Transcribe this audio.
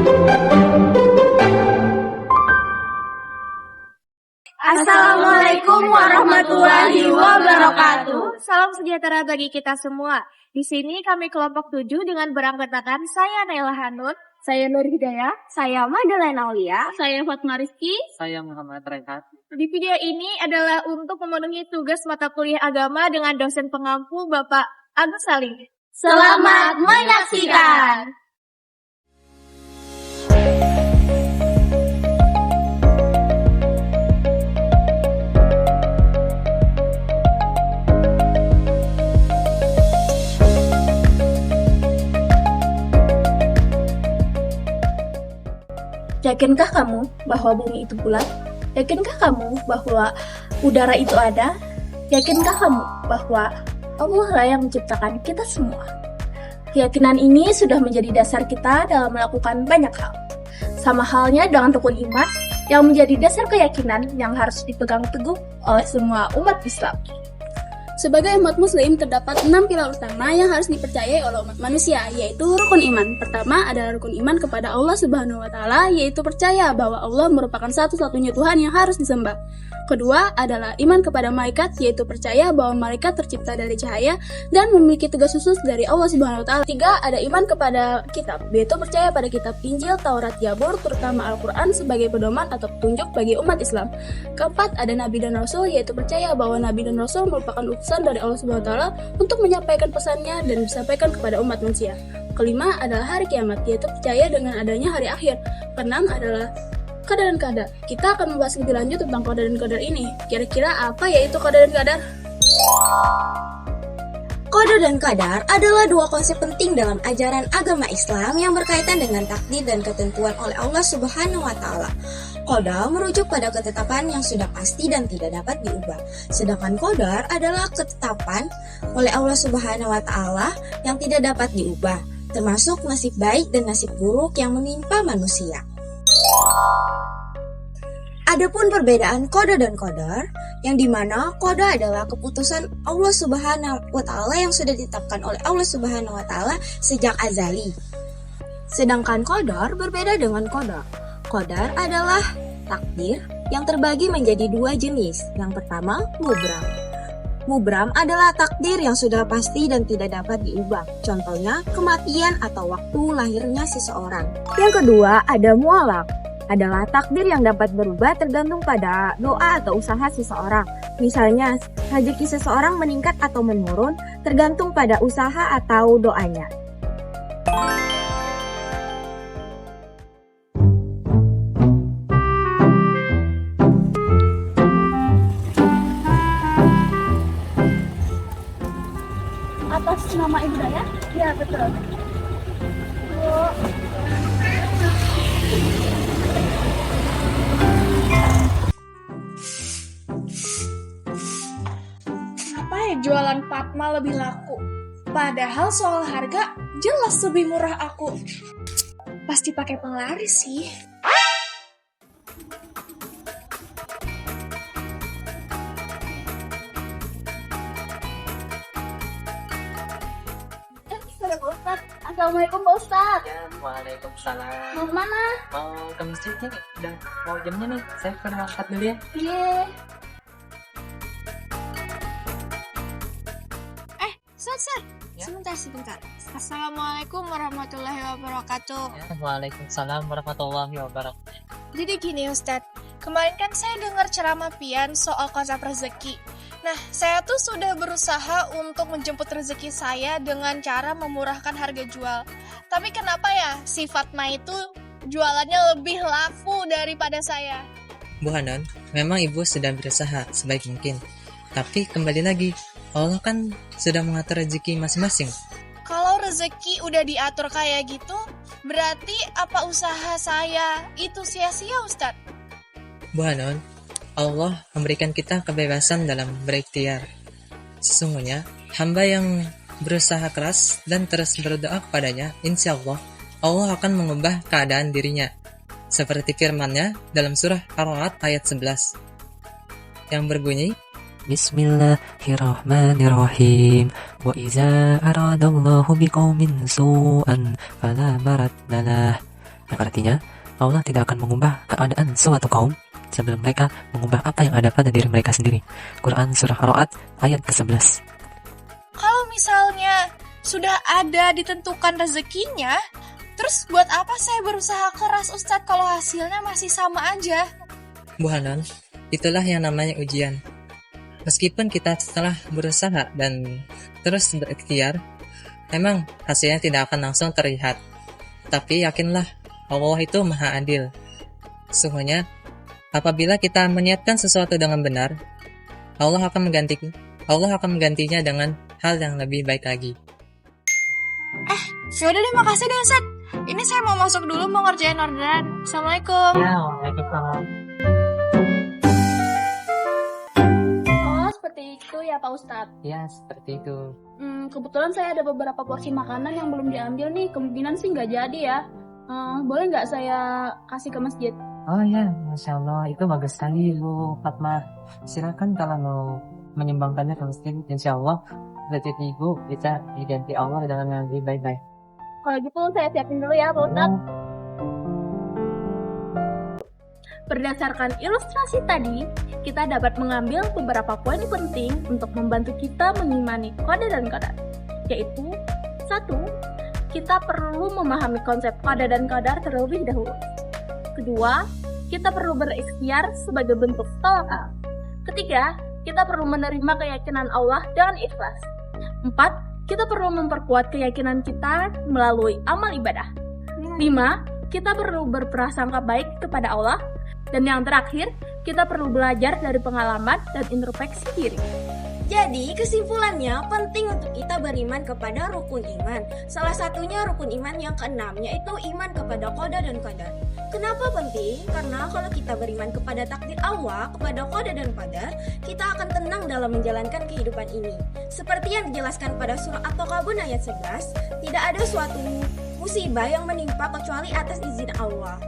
Assalamualaikum warahmatullahi wabarakatuh. Salam sejahtera bagi kita semua. Di sini kami kelompok 7 dengan beranggotakan saya Naila Hanun, Saya Nur Hidayah, saya Madalena Aulia, saya Fatma Rizky. Saya Muhammad Rehat. Di video ini adalah untuk memenuhi tugas mata kuliah agama dengan dosen pengampu Bapak Agus Salim. Selamat menyaksikan. Yakinkah kamu bahwa bumi itu bulat? Yakinkah kamu bahwa udara itu ada? Yakinkah kamu bahwa Allah lah yang menciptakan kita semua? Keyakinan ini sudah menjadi dasar kita dalam melakukan banyak hal. Sama halnya dengan rukun iman yang menjadi dasar keyakinan yang harus dipegang teguh oleh semua umat Islam. Sebagai umat muslim, terdapat 6 pilar utama yang harus dipercayai oleh umat manusia, yaitu rukun iman. Pertama adalah rukun iman kepada Allah Subhanahu wa Ta'ala, yaitu percaya bahwa Allah merupakan satu-satunya Tuhan yang harus disembah. Kedua adalah iman kepada malaikat, yaitu percaya bahwa malaikat tercipta dari cahaya dan memiliki tugas khusus dari Allah Subhanahu wa Ta'ala. Tiga, ada iman kepada kitab, yaitu percaya pada kitab Injil, Taurat, Zabur, terutama Al-Quran sebagai pedoman atau petunjuk bagi umat Islam. Keempat, ada nabi dan rasul, yaitu percaya bahwa nabi dan rasul merupakan utusan dari Allah Subhanahu wa Ta'ala untuk menyampaikan pesannya dan disampaikan kepada umat manusia. Kelima adalah hari kiamat, yaitu percaya dengan adanya hari akhir. Keenam adalah qadar dan qadar. Kita akan membahas lebih lanjut tentang qadar dan qadar ini. Kira-kira apa yaitu qadar dan qadar? Qadar dan qadar adalah dua konsep penting dalam ajaran agama Islam yang berkaitan dengan takdir dan ketentuan oleh Allah Subhanahu wa Ta'ala. Qadar merujuk pada ketetapan yang sudah pasti dan tidak dapat diubah. Sedangkan qadar adalah ketetapan oleh Allah Subhanahu wa Ta'ala yang tidak dapat diubah, termasuk nasib baik dan nasib buruk yang menimpa manusia. Adapun perbedaan qada dan qadar, yang dimana qada adalah keputusan Allah Subhanahu wa Ta'ala yang sudah ditetapkan oleh Allah Subhanahu wa Ta'ala sejak azali. Sedangkan qadar berbeda dengan qada. Qadar adalah takdir yang terbagi menjadi dua jenis. Yang pertama, mubram. Mubram adalah takdir yang sudah pasti dan tidak dapat diubah. Contohnya, kematian atau waktu lahirnya seseorang. Yang kedua, ada mualak. Adalah takdir yang dapat berubah tergantung pada doa atau usaha seseorang. Misalnya, rezeki seseorang meningkat atau menurun tergantung pada usaha atau doanya. Atas nama Ibu Daya? Ya, betul. Kenapa ya jualan Fatma lebih laku? Padahal soal harga jelas lebih murah aku. Pasti pakai penglaris sih. Assalamualaikum Pak Ustadz. Ya, waalaikumsalam. Mau kemana? Mau ke masjid nih, udah mau jamnya nih. Saya berangkat dulu ya. Iya. Ustaz, Ya. sebentar. Assalamualaikum warahmatullahi wabarakatuh. Ya, waalaikumsalam warahmatullahi wabarakatuh. Jadi gini Ustadz, kemarin kan saya dengar ceramah Pian soal konsep rezeki. Nah, saya tuh sudah berusaha untuk menjemput rezeki saya dengan cara memurahkan harga jual. Tapi kenapa ya si Fatma itu jualannya lebih laku daripada saya? Bu Hanan, memang ibu sedang berusaha sebaik mungkin. Tapi kembali lagi, Allah kan sudah mengatur rezeki masing-masing. Kalau rezeki udah diatur kayak gitu, berarti apa usaha saya itu sia-sia Ustadz? Bu Hanan, Allah memberikan kita kebebasan dalam berikhtiar. Sesungguhnya, hamba yang berusaha keras dan terus berdoa kepadanya, insya Allah akan mengubah keadaan dirinya. Seperti firman-Nya dalam surah Ar-Ra'd ayat 11 yang berbunyi, Bismillahirrahmanirrahim. Wa iza aradallahu biqaumin su'an fala maraddalah. yang artinya Allah tidak akan mengubah keadaan suatu kaum sebelum mereka mengubah apa yang ada pada diri mereka sendiri. Quran Surah Ar-Ra'd ayat ke-11. Kalau misalnya sudah ada ditentukan rezekinya, terus buat apa saya berusaha keras Ustadz kalau hasilnya masih sama aja? Bu Hanan, itulah yang namanya ujian. Meskipun kita setelah berusaha dan terus berikhtiar, memang hasilnya tidak akan langsung terlihat. Tapi yakinlah, Allah itu maha adil. Sesungguhnya, apabila kita meniatkan sesuatu dengan benar, Allah akan menggantinya dengan hal yang lebih baik lagi. Yaudah deh, makasih deh Ustadz. Ini saya mau masuk dulu, mau ngerjain orderan. Assalamualaikum. Ya, waalaikumsalam. Oh, seperti itu ya Pak Ustadz. Ya, seperti itu. Kebetulan saya ada beberapa porsi makanan yang belum diambil nih. Kemungkinan sih nggak jadi ya. Boleh nggak saya kasih ke masjid? Oh ya, Masya Allah, itu bagus sekali Bu Fatma. Silakan kalau mau menyumbangkannya ke masjid, insya Allah rezeki Ibu bisa diganti Allah dengan yang lebih baik-baik. Kalau gitu saya siapin dulu ya Pak Ustadz. Berdasarkan ilustrasi tadi, kita dapat mengambil beberapa poin penting untuk membantu kita mengimani qada dan qadar, yaitu 1. Kita perlu memahami konsep qada dan qadar terlebih dahulu. 2. Kita perlu berikhtiar sebagai bentuk tawakal. 3. Kita perlu menerima keyakinan Allah dengan ikhlas. 4. Kita perlu memperkuat keyakinan kita melalui amal ibadah. 5. Kita perlu berprasangka baik kepada Allah. Dan yang terakhir, kita perlu belajar dari pengalaman dan introspeksi diri. Jadi, kesimpulannya penting untuk kita beriman kepada rukun iman. Salah satunya rukun iman yang keenam, yaitu iman kepada qada dan qadar. Kenapa penting? Karena kalau kita beriman kepada takdir Allah, kepada qada dan qadar, kita akan tenang dalam menjalankan kehidupan ini. Seperti yang dijelaskan pada surah At-Taghabun ayat 11, tidak ada suatu musibah yang menimpa kecuali atas izin Allah.